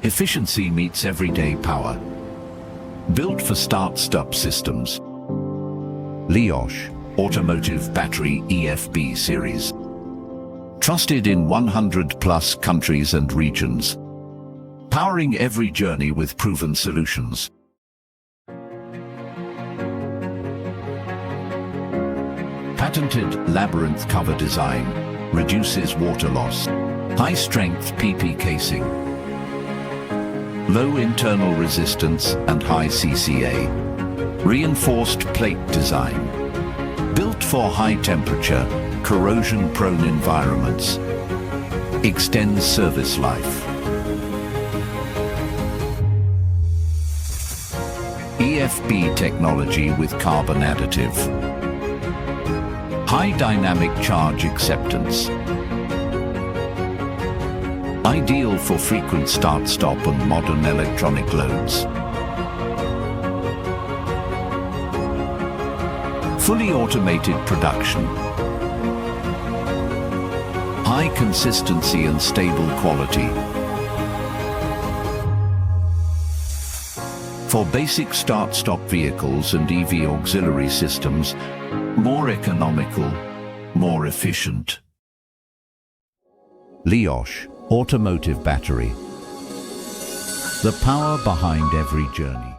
Efficiency meets everyday power. Built for start-stop systems. LEOCH Automotive Battery EFB series. Trusted in 100+ countries and regions. Powering every journey with proven solutions. Patented labyrinth cover design reduces water loss. High-strength PP casing. Low internal resistance and high CCA. Reinforced plate design. Built for high-temperature, corrosion-prone environments. Extends service life. EFB technology with carbon additive. High dynamic charge acceptance. Ideal for frequent start-stop and modern electronic loads. Fully automated production. High consistency and stable quality. For basic start-stop vehicles and EV auxiliary systems, more economical, more efficient. LEOCH Automotive Battery. The power behind every journey.